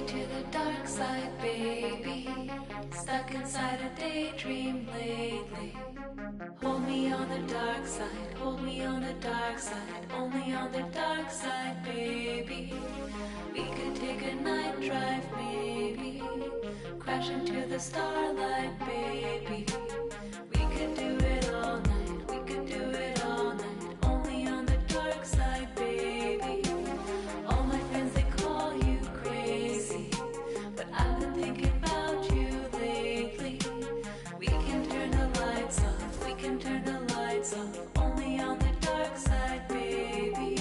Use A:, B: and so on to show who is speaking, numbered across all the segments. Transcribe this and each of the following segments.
A: me to the dark side, baby. Stuck inside a daydream lately. Hold me on the dark side, hold me on the dark side, only on the dark side, baby. We could take a night drive, maybe. Crash into the starlight, baby. We could do it all night, we could do it all night, only on the dark side, baby. All my friends, they call you crazy, but I've been thinking about you lately. We can turn the lights off, we can turn the lights off, only on the dark side, baby.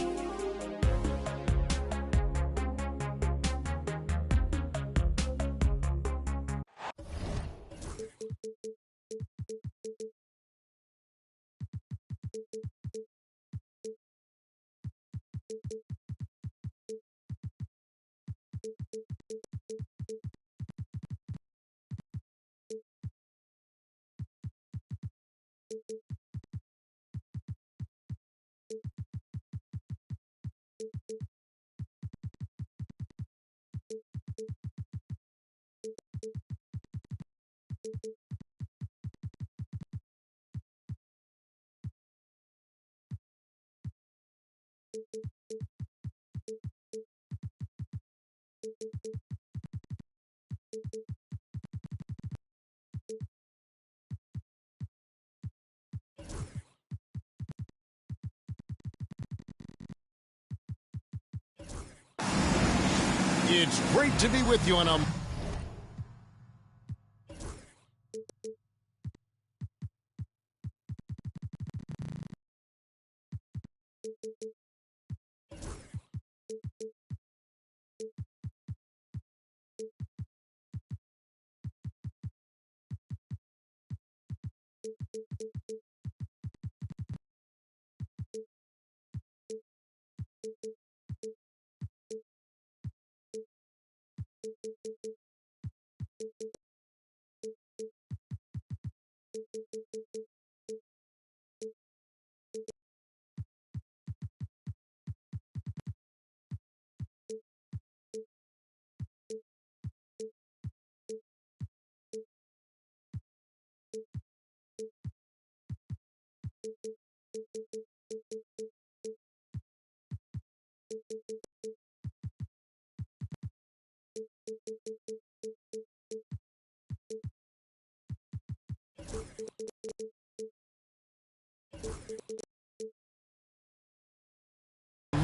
B: It's great to be with you on a...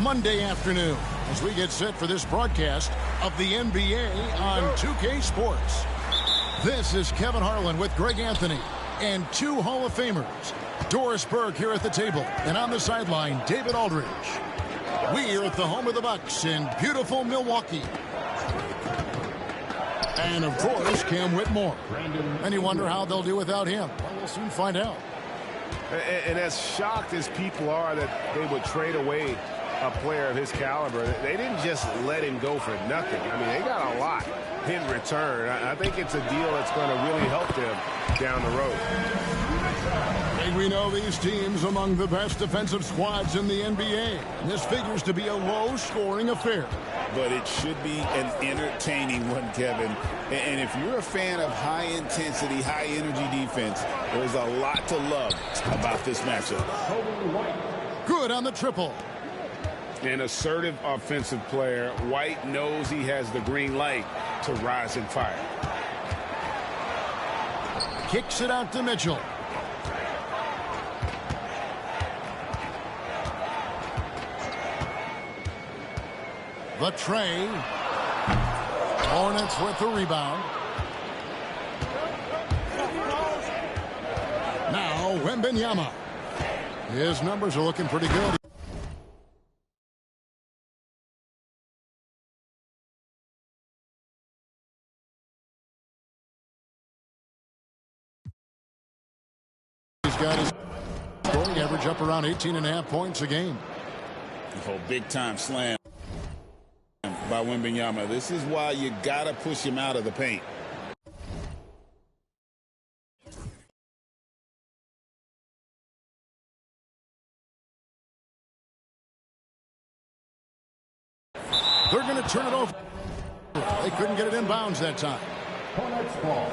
B: Monday afternoon as we get set for this broadcast of the NBA on 2K Sports. This is Kevin Harlan with Greg Anthony and two Hall of Famers, Doris Burke here at the table, and on the sideline, David Aldridge. We are at the home of the Bucks in beautiful Milwaukee. And, of course, Cam Whitmore. And you wonder how they'll do without him. Well, we'll soon find out.
C: And as shocked as people are that they would trade away a player of his caliber, they didn't just let him go for nothing. I mean, they got a lot in return. I think it's a deal that's going to really help them down the road.
B: And we know these teams among the best defensive squads in the NBA. And this figures to be a low-scoring affair.
D: But it should be an entertaining one, Kevin. And if you're a fan of high-intensity, high-energy defense, there's a lot to love about this matchup.
B: Good on the triple.
C: An assertive offensive player. White knows he has the green light to rise and fire.
B: Kicks it out to Mitchell. The tray. Hornets with the rebound. Now Wembanyama. His numbers are looking pretty good. He's got his scoring average up around 18.5 points a game.
D: Oh, big-time slam by Wembanyama. This is why you got to push him out of the paint.
B: They're going to turn it over. They couldn't get it in bounds that time.
E: Hornets ball.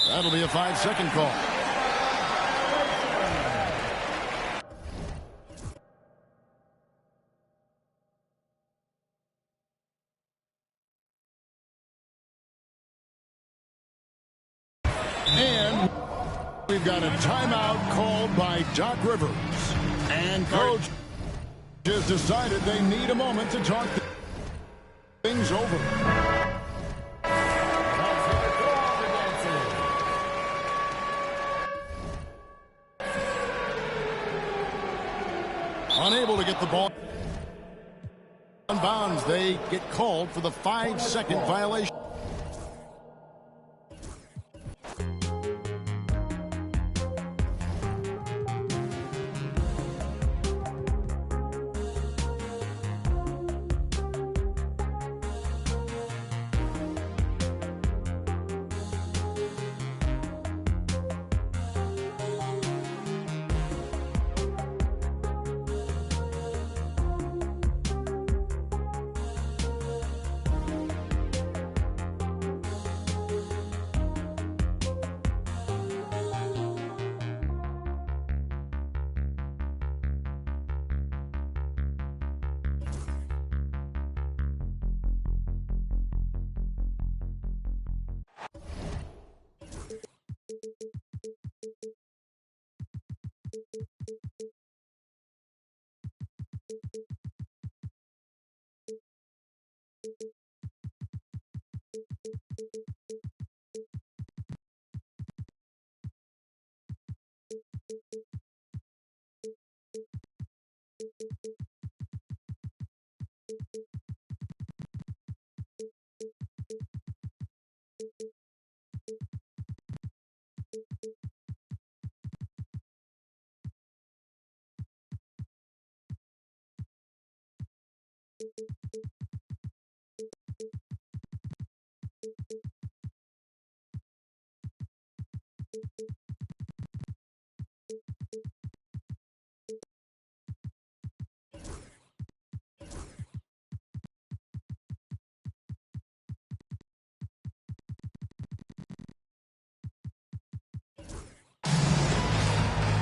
B: That'll be a 5-second call. And we've got a timeout called by Doc Rivers. And Coach has decided they need a moment to talk things over. Unable to get the ball on bounds, they get called for the 5-second violation.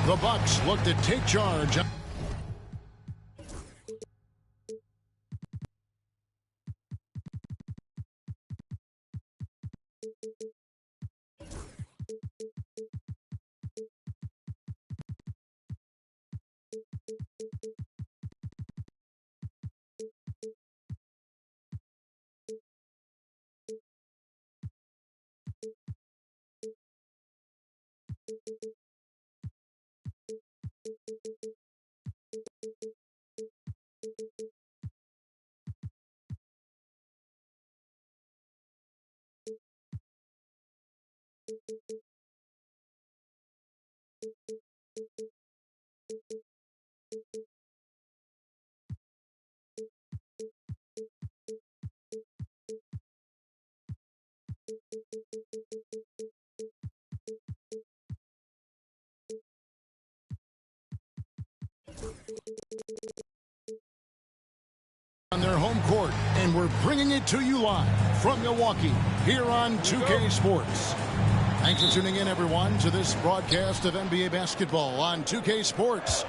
B: The Bucks look to take charge. On their home court, and we're bringing it to you live from Milwaukee here on 2K Sports. Thanks for tuning in, everyone, to this broadcast of NBA basketball on 2K Sports.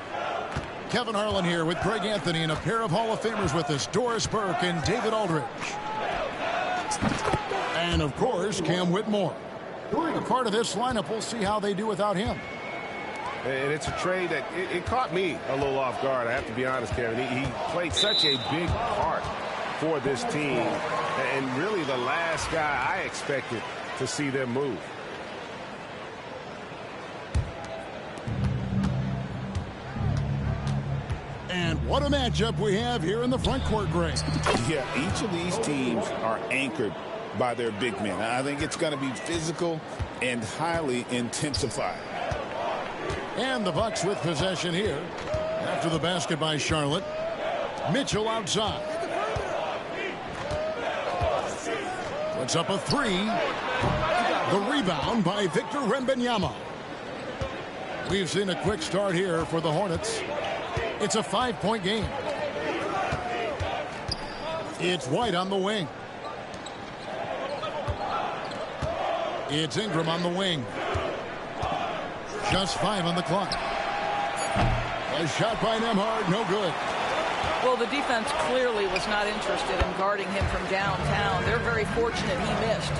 B: Kevin Harlan here with Greg Anthony and a pair of Hall of Famers with us, Doris Burke and David Aldridge. And, of course, Cam Whitmore. A part of this lineup, we'll see how they do without him.
C: And it's a trade that it caught me a little off guard. I have to be honest, Kevin. He played such a big part for this team. And really the last guy I expected to see them move.
B: And what a matchup we have here in the front court, Greg.
D: Yeah, each of these teams are anchored by their big men. I think it's going to be physical and highly intensified.
B: And the Bucks with possession here after the basket by Charlotte. Mitchell outside. Puts up a three. The rebound by Victor Wembanyama. We've seen a quick start here for the Hornets. It's a 5-point game. It's White on the wing. It's Ingram on the wing. Just 5 on the clock. A shot by Nembhard, no good.
E: Well, the defense clearly was not interested in guarding him from downtown. They're very fortunate he missed.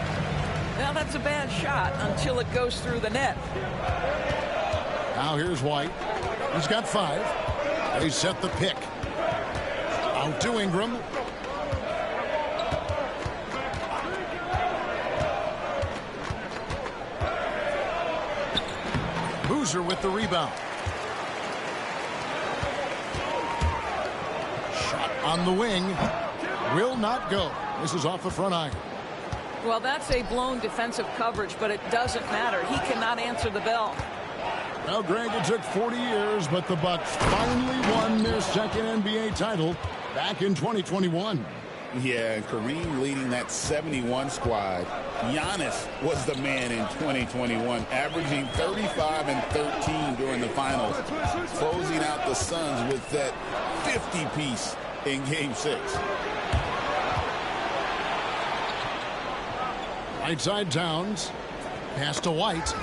E: Now that's a bad shot until it goes through the net.
B: Now here's White. He's got 5. They set the pick. Out to Ingram. Boozer with the rebound. Shot on the wing. Will not go. This is off the front iron.
E: Well, that's a blown defensive coverage, but it doesn't matter. He cannot answer the bell.
B: Well, Greg, it took 40 years, but the Bucks finally won their second NBA title back in 2021.
D: Yeah, and Kareem leading that 71 squad. Giannis was the man in 2021, averaging 35 and 13 during the finals, closing out the Suns with that 50-piece in Game 6.
B: Right side Towns. Pass to White.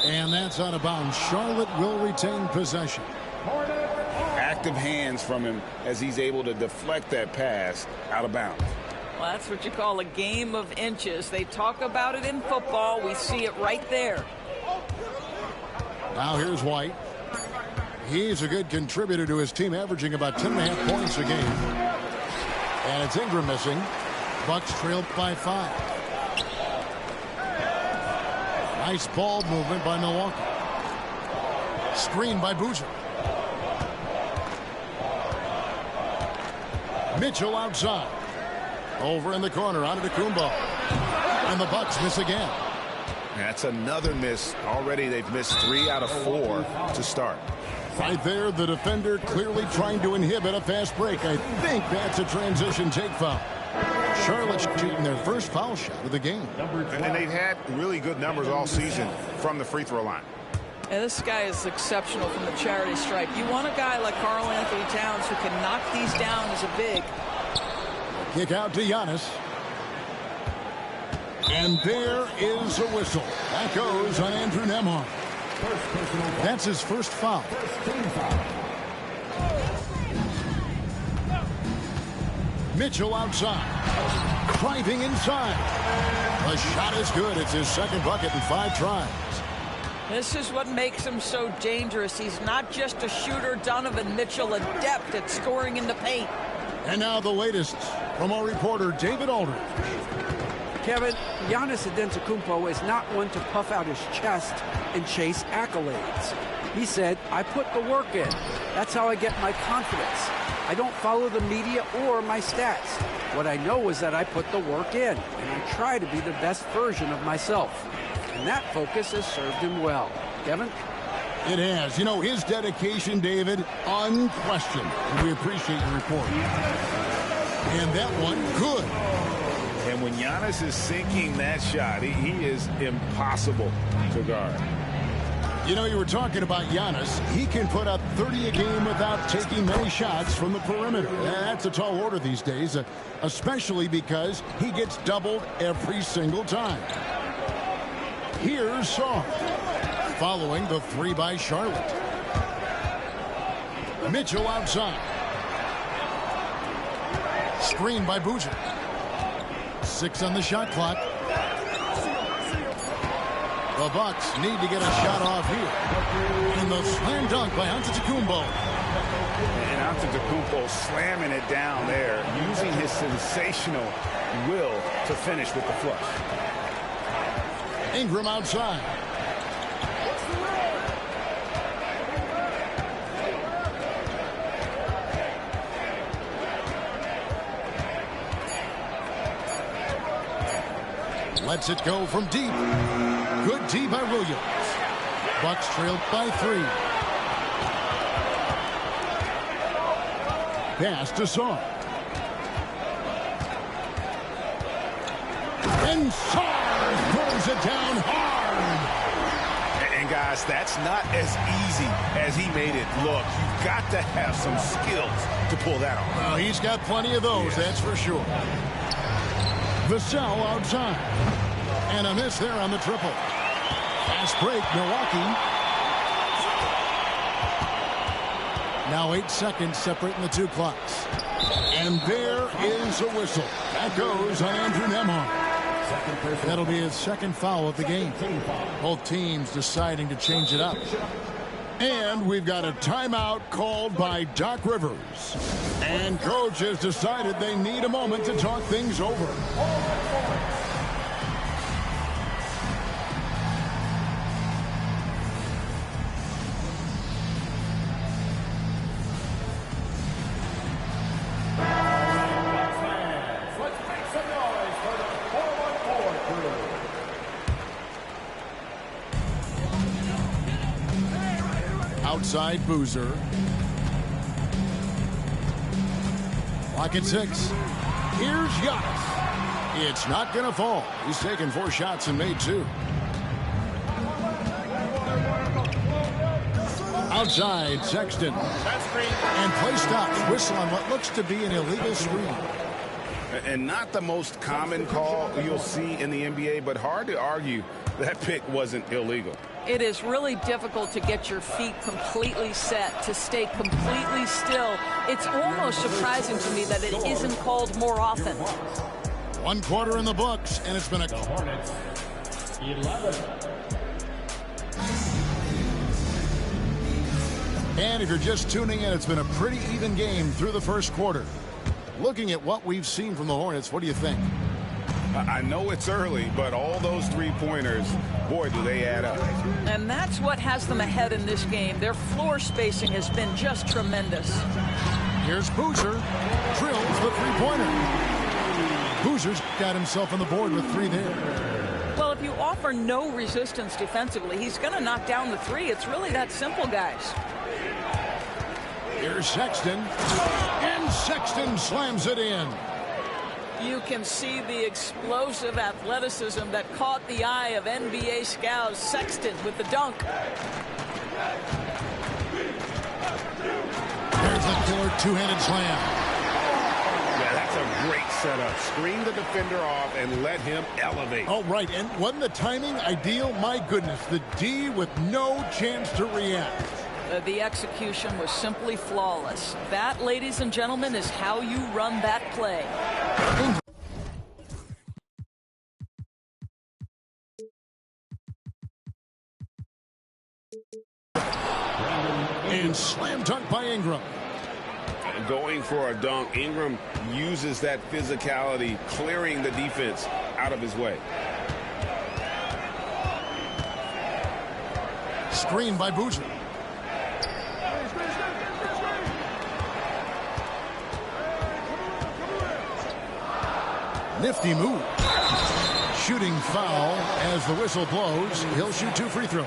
B: And that's out of bounds. Charlotte will retain possession.
D: Active hands from him as he's able to deflect that pass out of bounds.
E: Well, that's what you call a game of inches. They talk about it in football. We see it right there.
B: Now here's White. He's a good contributor to his team, averaging about 10.5 points a game. And it's Ingram missing. Bucks trailed by 5. Nice ball movement by Milwaukee. Screen by Boozer. Mitchell outside. Over in the corner, Antetokounmpo. And the Bucks miss again.
C: That's another miss. Already they've missed 3 out of 4 to start.
B: Right there, the defender clearly trying to inhibit a fast break. I think that's a transition take foul. Charlotte shooting their first foul shot of the game.
C: And they've had really good numbers all season from the free throw line.
E: And this guy is exceptional from the charity stripe. You want a guy like Karl-Anthony Towns who can knock these down as a big.
B: Kick out to Giannis. And there is a whistle. That goes on Andrew Nembhard. That's his first foul. Mitchell outside. Driving inside. The shot is good. It's his second bucket in 5 tries.
E: This is what makes him so dangerous. He's not just a shooter. Donovan Mitchell adept at scoring in the paint.
B: And now the latest from our reporter, David Aldridge.
F: Kevin, Giannis Antetokounmpo is not one to puff out his chest and chase accolades. He said, I put the work in. That's how I get my confidence. I don't follow the media or my stats. What I know is that I put the work in, and I try to be the best version of myself. And that focus has served him well. Kevin?
B: It has. You know, his dedication, David, unquestioned. We appreciate your report. And that one, good.
C: And when Giannis is sinking that shot, he is impossible to guard.
B: You know, you were talking about Giannis. He can put up 30 a game without taking many shots from the perimeter. That's a tall order these days, especially because he gets doubled every single time. Here's Shaw, following the 3 by Charlotte. Mitchell outside. Screen by Boozer. 6 on the shot clock. The Bucks need to get a shot off here. And the slam dunk by Antetokounmpo.
C: And Antetokounmpo slamming it down there, using his sensational will to finish with the flush.
B: Ingram outside. Lets it go from deep. Good D by Williams. Bucks trailed by 3. pass to Saw. And Saw throws it down hard.
C: And guys, that's not as easy as he made it look. You've got to have some skills to pull that off.
B: Well, he's got plenty of those, that's for sure. Vassell outside. And a miss there on the triple. Fast break, Milwaukee. Now 8 seconds separating the two clocks. And there is a whistle. That goes on Andrew Nembhard. That'll be his second foul of the game. Both teams deciding to change it up. And we've got a timeout called by Doc Rivers. And coach has decided they need a moment to talk things over. Outside Boozer. Clock at 6. Here's Giannis. It's not going to fall. He's taken 4 shots and made 2. Outside Sexton. And play stops. Whistle on what looks to be an illegal screen.
C: And not the most common call you'll see in the NBA, but hard to argue that pick wasn't illegal.
E: It is really difficult to get your feet completely set, to stay completely still. It's almost surprising to me that it isn't called more often.
B: 1 quarter in the books, and it's been a...
G: Hornets, 11.
B: And if you're just tuning in, it's been a pretty even game through the first quarter. Looking at what we've seen from the Hornets, what do you think?
C: I know it's early, but all those three-pointers, boy, do they add up.
E: And that's what has them ahead in this game. Their floor spacing has been just tremendous.
B: Here's Boozer. Drills the three-pointer. Boozer's got himself on the board with 3 there.
E: Well, if you offer no resistance defensively, he's going to knock down the 3. It's really that simple, guys.
B: Here's Sexton. And Sexton slams it in.
E: You can see the explosive athleticism that caught the eye of NBA scouts. Sexton with the dunk.
B: There's the killer two-handed slam.
C: Yeah, that's a great setup. Screen the defender off and let him elevate.
B: Oh, right. And wasn't the timing ideal? My goodness, the D with no chance to react.
E: The execution was simply flawless. That, ladies and gentlemen, is how you run that play.
B: And slam dunk by Ingram.
C: Going for a dunk, Ingram uses that physicality, clearing the defense out of his way.
B: Screen by Boozer. Nifty move. Shooting foul as the whistle blows. He'll shoot 2 free throws.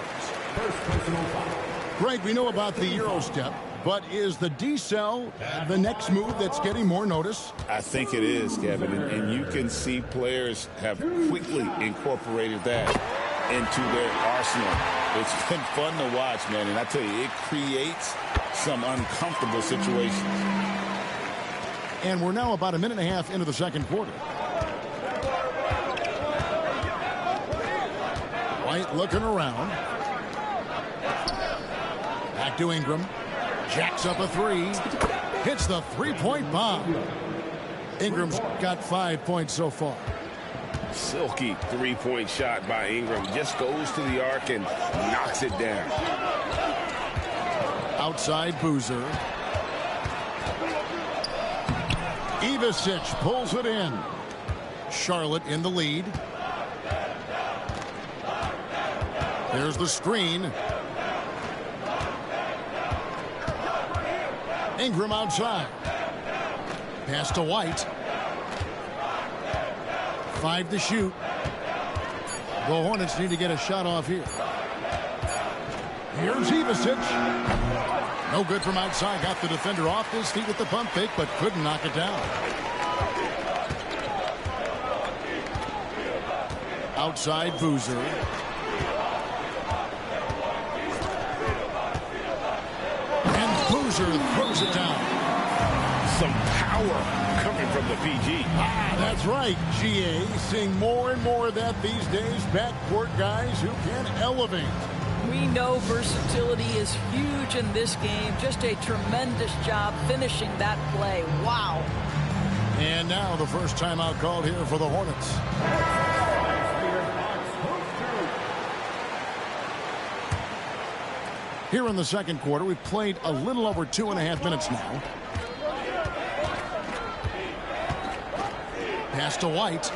B: Greg, we know about the Euro step, but is the D-cell the next move that's getting more notice?
D: I think it is, Kevin, and you can see players have quickly incorporated that into their arsenal. It's been fun to watch, man, and I tell you, it creates some uncomfortable situations.
B: And we're now about 1.5 minutes into the second quarter. White looking around. Back to Ingram. Jacks up a 3. Hits the three-point bomb. Ingram's got 5 points so far.
C: Silky three-point shot by Ingram. Just goes to the arc and knocks it down.
B: Outside Boozer. Ivicic pulls it in. Charlotte in the lead. There's the screen. Ingram outside. Pass to White. 5 to shoot. The Hornets need to get a shot off here. Here's Ivicic. No good from outside. Got the defender off his feet with the pump fake, but couldn't knock it down. Outside Boozer. And Boozer throws it down.
C: Some power coming from the PG.
B: That's right, GA. Seeing more and more of that these days. Backcourt guys who can elevate.
E: We know versatility is huge in this game. Just a tremendous job finishing that play. Wow.
B: And now the first timeout called here for the Hornets. Here in the second quarter, we've played a little over 2.5 minutes now. Pass to White.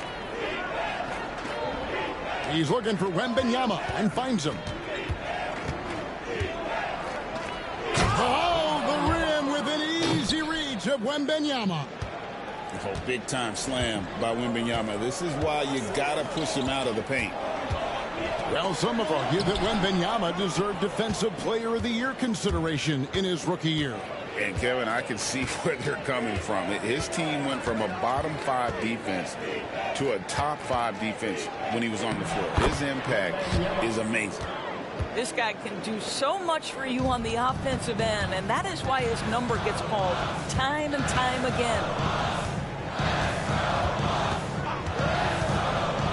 B: He's looking for Wembanyama and finds him. Oh, the rim with an easy reach of Wembanyama.
D: Oh, big time slam by Wembanyama. This is why you got to push him out of the paint.
B: Well, some have argued that Wembanyama deserved Defensive Player of the Year consideration in his rookie year.
D: And, Kevin, I can see where they're coming from. His team went from a bottom 5 defense to a top 5 defense when he was on the floor. His impact is amazing.
E: This guy can do so much for you on the offensive end, and that is why his number gets called time and time again.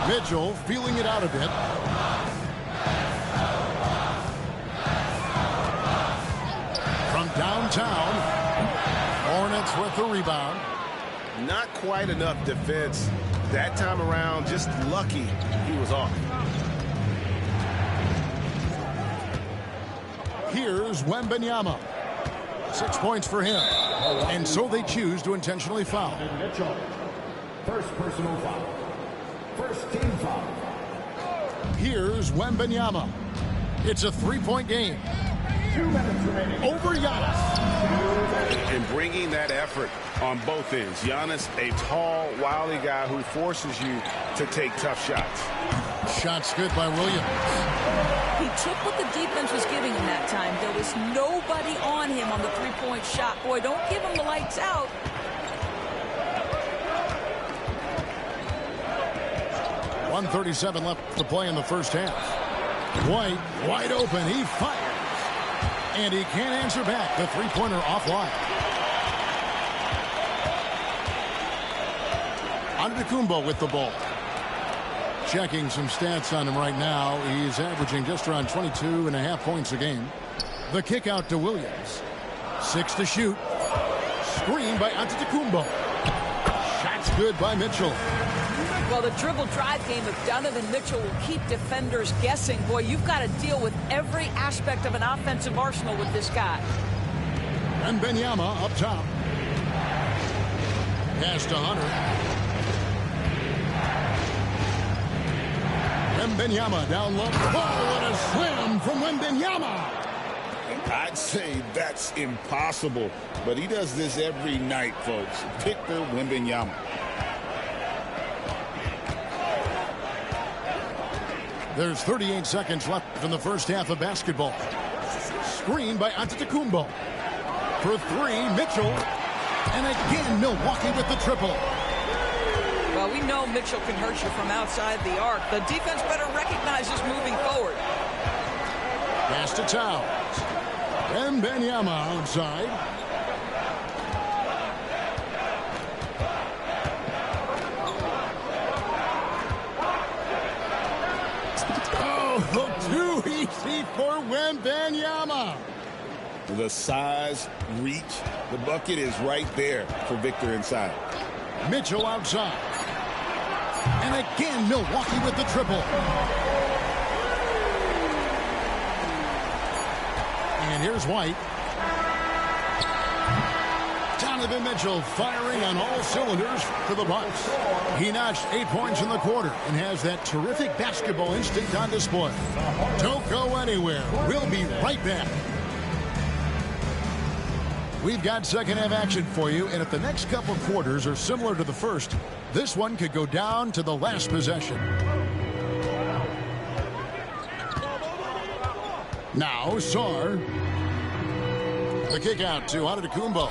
B: Mitchell feeling it out a bit. From downtown, Hornets with the rebound.
C: Not quite enough defense that time around. Just lucky he was off.
B: Here's Wembanyama. 6 points for him. And so they choose to intentionally foul.
G: Mitchell. First personal foul. First team foul.
B: Here's Wembanyama. It's a 3-point game.
G: 2 minutes remaining.
B: Over Giannis.
C: And bringing that effort on both ends. Giannis, a tall, wily guy who forces you to take tough shots.
B: Shots good by Williams.
E: He took what the defense was giving him that time. There was nobody on him on the three-point shot. Boy, don't give him the lights out.
B: .137 left to play in the first half. White, wide open. He fires. And he can't answer back. The three-pointer offline. Antetokounmpo with the ball. Checking some stats on him right now. He's averaging just around 22.5 points a game. The kick out to Williams. 6 to shoot. Screen by Antetokounmpo. Shots good by Mitchell.
E: Well, the dribble drive game of Donovan Mitchell will keep defenders guessing. Boy, you've got to deal with every aspect of an offensive arsenal with this guy.
B: And Wembanyama up top. Pass to Hunter. Wembanyama down low. Oh, what a slam from Wembanyama.
D: I'd say that's impossible, but he does this every night, folks. Victor Wembanyama.
B: There's 38 seconds left in the first half of basketball. Screen by Antetokounmpo. For 3, Mitchell. And again, Milwaukee with the triple.
E: Well, we know Mitchell can hurt you from outside the arc. The defense better recognize this moving forward.
B: Pass to Towns. Wembanyama outside. Too easy for Wembanyama.
D: The size, reach, the bucket is right there for Victor inside.
B: Mitchell outside. And again, Milwaukee with the triple. And here's White. Donovan Mitchell firing on all cylinders for the Bucks. He notched 8 points in the quarter and has that terrific basketball instinct on display. Don't go anywhere. We'll be right back. We've got second half action for you, and if the next couple quarters are similar to the first, this one could go down to the last possession. Now Sarr. The kick out to Antetokounmpo.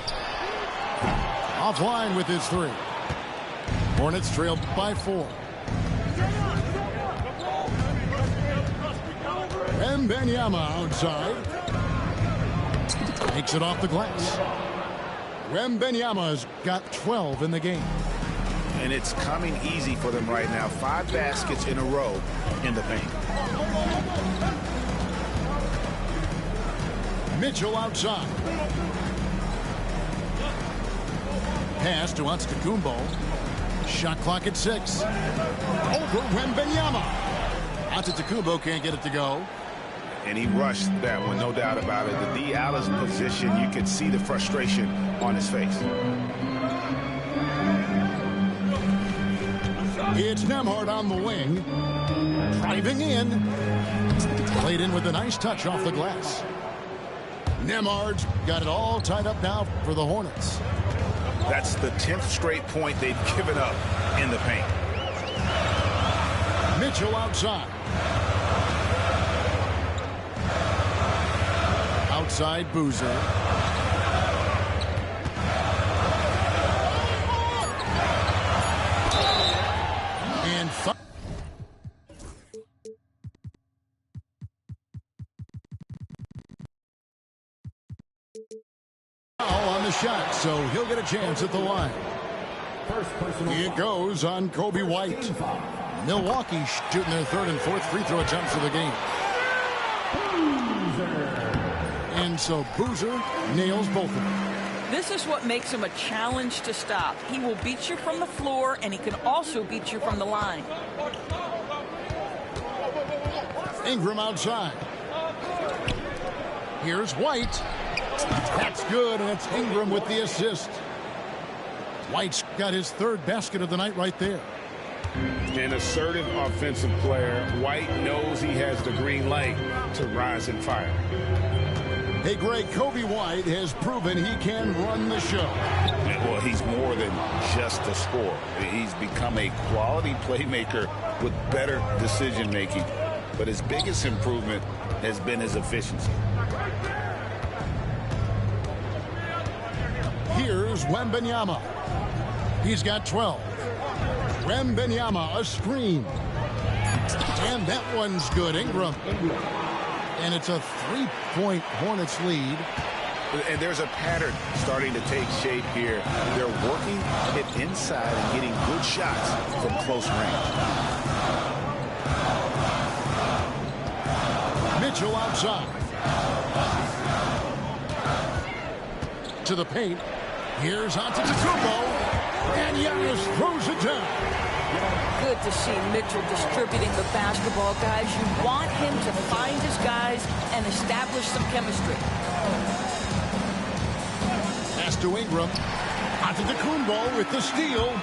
B: Offline with his three. Hornets trail by 4. Wembanyama outside. Takes it off the glass. Wembanyama's got 12 in the game.
C: And it's coming easy for them right now. 5 baskets in a row in the paint.
B: Mitchell outside. Pass to Antetokounmpo. Shot clock at 6. Over Wembanyama. Antetokounmpo can't get it to go.
C: And he rushed that one, no doubt about it. The D. Allen position, you could see the frustration on his face.
B: It's Nembhard on the wing. Driving in. Played in with a nice touch off the glass. Nembhard's got it all tied up now for the Hornets.
C: That's the 10th straight point they've given up in the paint.
B: Mitchell outside. Outside Boozer. And on the shot, so he'll get a chance at the line. It goes on Kobe White. Milwaukee shooting their 3rd and 4th free throw attempts of the game. And so Boozer nails both of them.
E: This is what makes him a challenge to stop. He will beat you from the floor, and he can also beat you from the line.
B: Ingram outside. Here's White. That's good, and it's Ingram with the assist. White's got his 3rd basket of the night right there.
C: An assertive offensive player. White knows he has the green light to rise and fire.
B: Hey, Greg, Kobe White has proven he can run the show.
D: Well, he's more than just a scorer. He's become a quality playmaker with better decision-making. But his biggest improvement has been his efficiency.
B: Here's Wembanyama. He's got 12. Wembanyama, a screen. And that one's good. Ingram. And it's a 3-point Hornets lead.
C: And there's a pattern starting to take shape here. They're working it inside and getting good shots from close range.
B: Mitchell outside. To the paint. Here's Antetokounmpo. And Giannis throws it down.
E: Good to see Mitchell distributing the basketball, guys. You want him to find his guys and establish some chemistry.
B: Pass to Ingram. Antetokounmpo with the steal.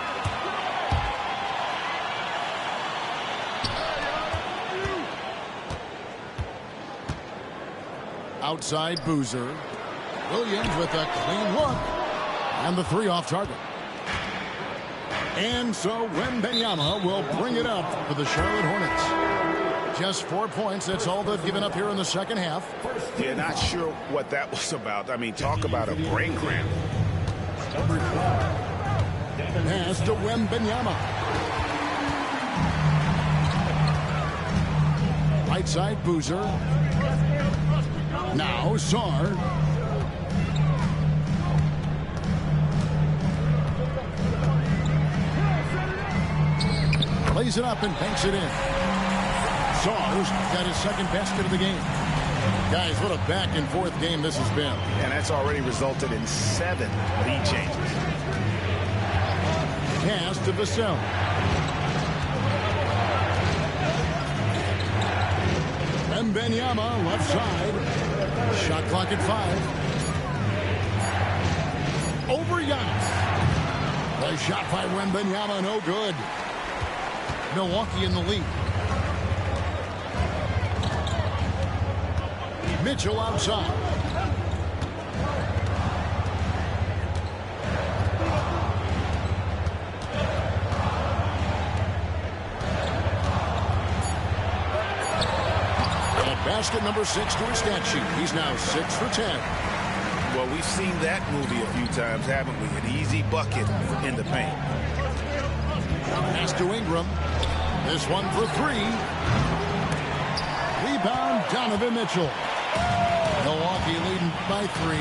B: Outside Boozer. Williams with a clean look. And the 3 off target. And so Wembanyama will bring it up for the Charlotte Hornets. Just 4 points. That's all they've given up here in the second half.
C: Yeah, not sure what that was about. I mean, talk about a brain cramp.
B: Pass to Wembanyama. Right side Boozer. Now Sarr. Lays it up and banks it in. Sarr's got his 2nd basket of the game. Guys, what a back-and-forth game this has been.
C: And that's already resulted in 7 lead changes.
B: Pass to Vassell. Wembanyama left side. Shot clock at 5. Over Giannis. The shot by Wembanyama, no good. Milwaukee in the lead. Mitchell outside. basket number 6 to his stat sheet. He's now 6 for 10.
D: Well, we've seen that movie a few times, haven't we? An easy bucket in the paint.
B: Pass to Ingram. This one for 3. Rebound, Donovan Mitchell. Milwaukee leading by 3.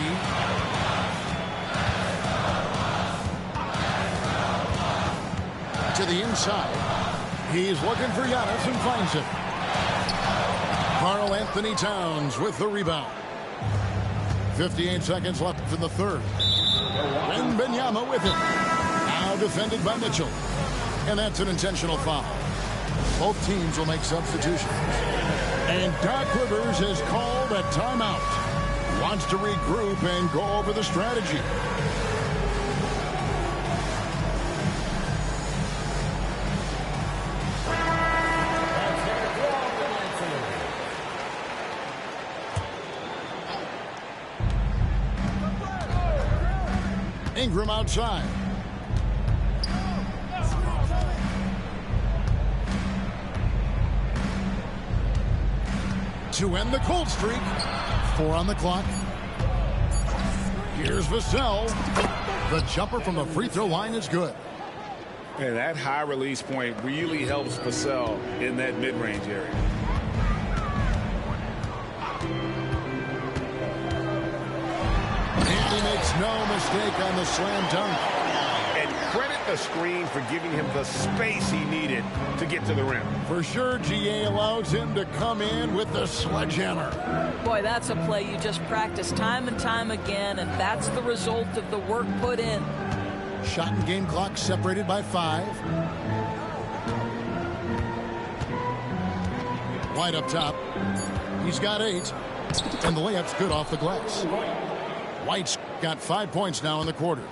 B: To the inside. He's looking for Giannis and finds him. Karl Anthony Towns with the rebound. 58 seconds left in the third. Wembanyama with it. Now defended by Mitchell. And that's an intentional foul. Both teams will make substitutions. And Doc Rivers has called a timeout. Wants to regroup and go over the strategy. Ingram outside. To end the cold streak. 4 on the clock. Here's Vassell. The jumper from the free throw line is good.
D: And that high release point really helps Vassell in that mid-range area.
B: And he makes no mistake on the slam dunk.
C: And credit the screen for giving him the space he needed to get to the rim.
B: For sure, GA allows him to come in with the sledgehammer.
E: Boy, that's a play you just practice time and time again, and that's the result of the work put in.
B: Shot and game clock separated by 5. White up top. He's got 8. And the layup's good off the glass. White's got 5 points now in the quarter.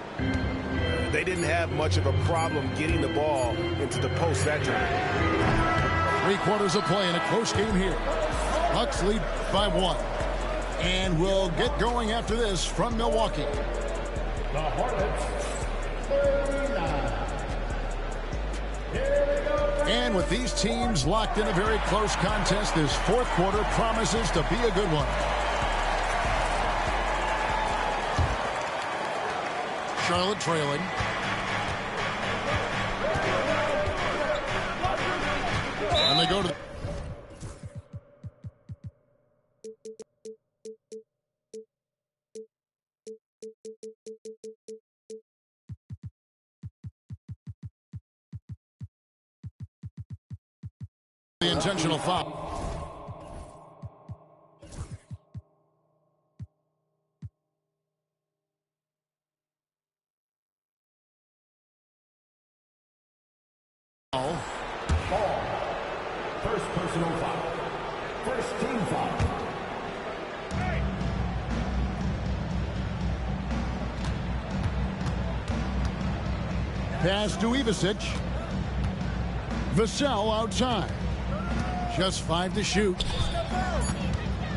C: They didn't have much of a problem getting the ball into the post that time.
B: 3/4 of play in a close game here. Bucks lead by 1. And we'll get going after this from Milwaukee.
G: The Hornets, 39.
B: And with these teams locked in a very close contest, this 4th quarter promises to be a good one. Charlotte trailing. And they go to the intentional foul.
G: Ball. First personal foul. First team foul.
B: Pass to Ivisic. Vassell outside. Just 5 to shoot.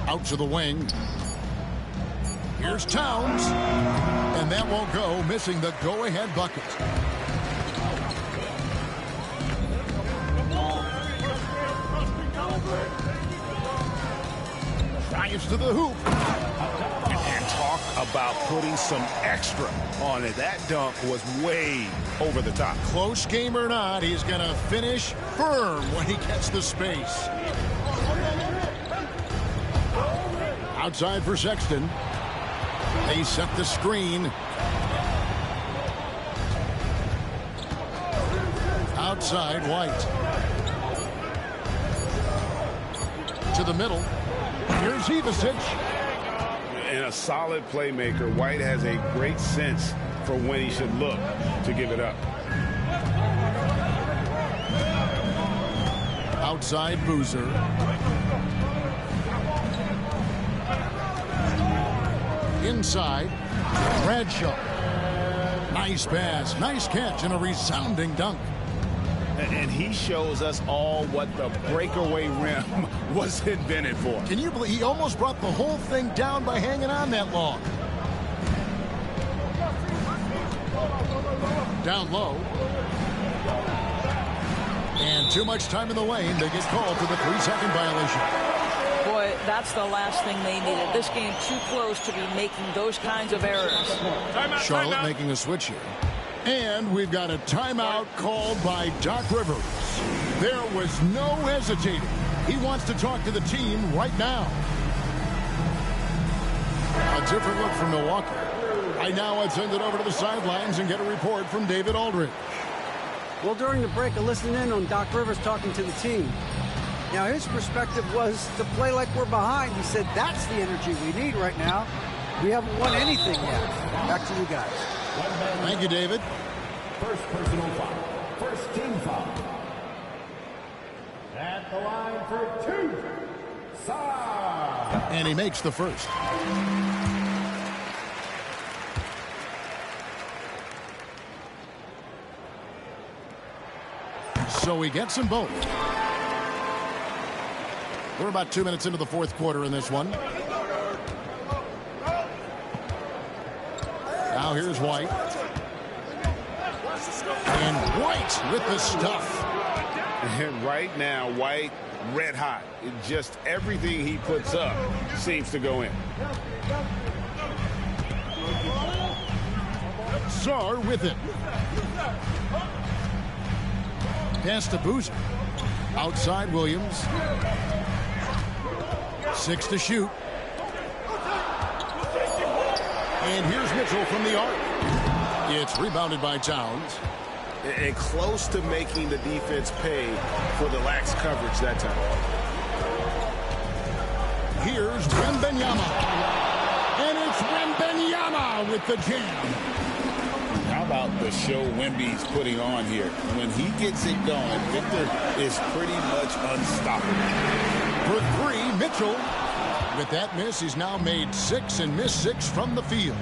B: Out to the wing. Here's Towns. And that won't go, missing the go-ahead bucket. Drives to the hoop.
C: And talk about putting some extra on it. That dunk was way over the top.
B: Close game or not, he's going to finish firm when he gets the space. Outside for Sexton. They set the screen. Outside, White. To the middle. Here's Ivisic.
C: And a solid playmaker. White has a great sense for when he should look to give it up.
B: Outside Boozer. Inside, Bradshaw. Nice pass, nice catch, and a resounding dunk.
C: And he shows us all what the breakaway rim was invented for.
B: Can you believe he almost brought the whole thing down by hanging on that long? Down low. And too much time in the lane. They get called for the 3-second violation.
E: Boy, That's the last thing they needed. This game too close to be making those kinds of errors.
B: Charlotte making a switch here. And we've got a timeout called by Doc Rivers. There was no hesitating. He wants to talk to the team right now. A different look from Milwaukee. Right now, let's send it over to the sidelines and get a report from David Aldridge.
F: Well, during the break, I listened in on Doc Rivers talking to the team. Now, his perspective was to play like we're behind. He said that's the energy we need right now. We haven't won anything yet. Back to you guys.
B: Thank you, David.
G: First personal foul. First team foul. At the line for two. Sarr.
B: And he makes the first. So he gets them both. We're about 2 minutes into the fourth quarter in this one. Now here's White. And White with the stuff.
C: And right now, White, red hot. Just everything he puts up seems to go in.
B: Sarr with it. Pass to Boozer. Outside Williams. 6 to shoot. And here's Mitchell from the arc. It's rebounded by Towns.
C: And close to making the defense pay for the lax coverage that time.
B: Here's Wembanyama. And it's Wembanyama with the jam.
D: How about the show Wemby's putting on here? When he gets it going, Victor is pretty much unstoppable.
B: For three, Mitchell. With that miss, he's now made 6 and missed 6 from the field.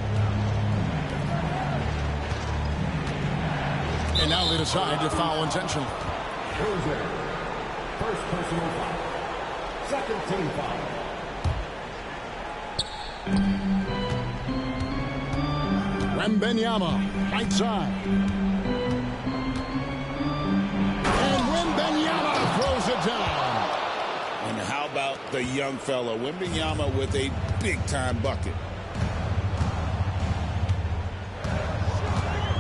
B: And now they decide to foul intentionally.
G: Boozer. First personal foul. Second team foul.
B: Wembanyama, right side. And Wembanyama throws it down.
D: And how about the young fella, Wembanyama, with a big-time bucket.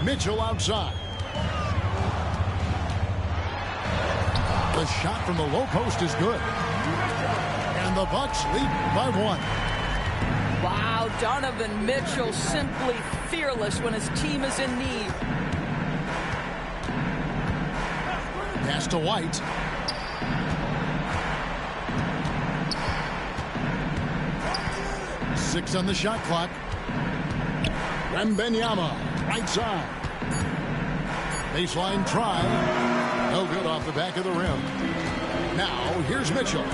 B: Mitchell outside. The shot from the low post is good. And the Bucks lead by 1.
E: Wow, Donovan Mitchell simply fearless when his team is in need.
B: Pass to White. Six on the shot clock. Wembanyama, right side. Baseline try. No good off the back of the rim. Now, here's Mitchell.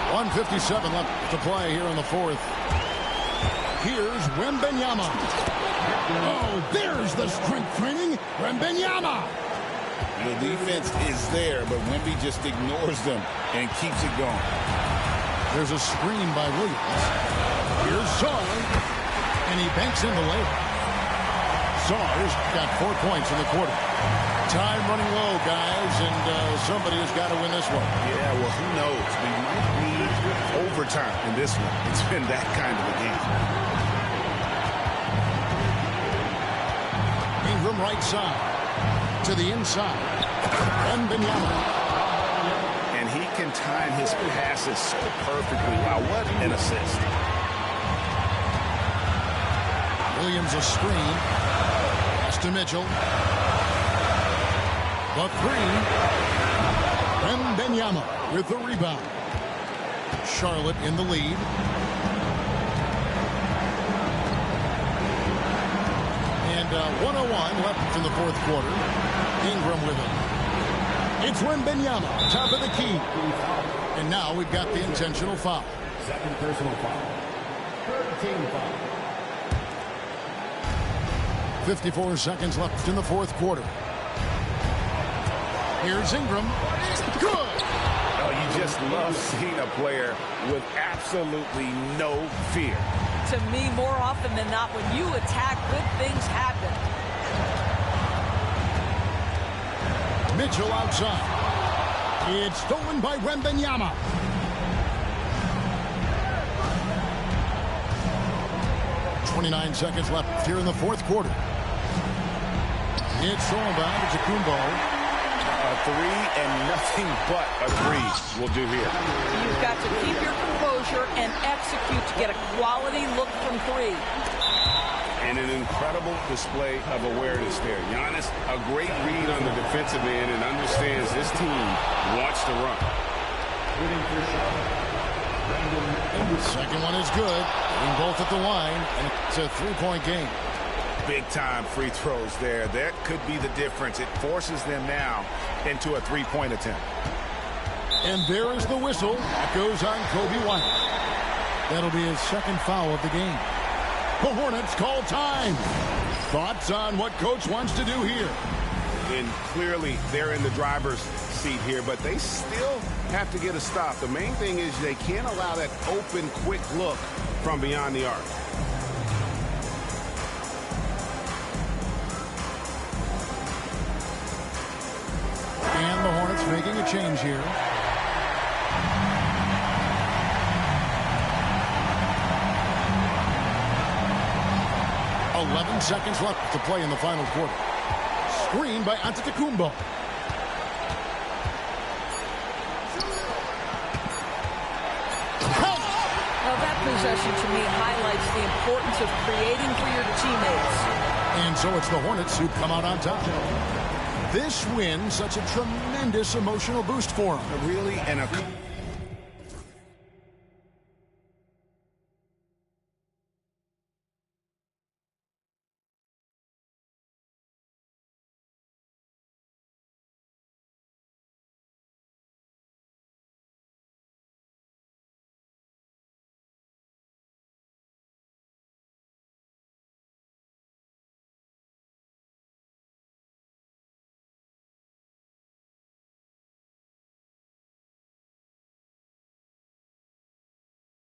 B: .157 left to play here in the fourth. Here's Wembanyama. Oh, there's the strength training. Wembanyama.
D: The defense is there, but Wemby just ignores them and keeps it going.
B: There's a screen by Williams. Here's Sarr, and he banks in the layup. Sarr's got 4 points in the quarter. Time running low, guys, and somebody has got to win this one.
C: Yeah, well, who knows? We might need overtime in this one. It's been that kind of a game.
B: Ingram right side. To the inside. Wembanyama.
C: And he can time his passes so perfectly. Wow, what an assist.
B: Williams a screen. Pass to Mitchell. The three. Wembanyama with the rebound. Charlotte in the lead. And 1:01 left in the fourth quarter. Ingram with it. It's Wembanyama, top of the key. And now we've got the intentional foul.
G: Second personal foul. Third team foul.
B: 54 seconds left in the fourth quarter. Here's Ingram. Good.
C: Oh, you just love seeing a player with absolutely no fear.
E: To me, more often than not, when you attack, good things happen.
B: Mitchell outside. It's stolen by Wembanyama. .29 seconds left here in the fourth quarter. It's stolen by Antetokounmpo.
C: A three and nothing but a three will do here.
E: You've got to keep your composure and execute to get a quality look from three.
C: And an incredible display of awareness there. Giannis, a great read on the defensive end and understands this team wants to run.
B: Second one is good. Getting both at the line, and it's a three-point game.
C: Big-time free throws there. That could be the difference. It forces them now into a three-point attempt.
B: And there is the whistle. That goes on Kobe White. That'll be his second foul of the game. The Hornets call time. Thoughts on what Coach wants to do here?
C: And clearly they're in the driver's seat here, but they still have to get a stop. The main thing is they can't allow that open, quick look from beyond the arc.
B: And the Hornets making a change here. .11 seconds left to play in the final quarter. Screen by Antetokounmpo.
E: Well, that possession to me highlights the importance of creating for your teammates.
B: And so it's the Hornets who come out on top. This win, such a tremendous emotional boost for them.
C: Really, and a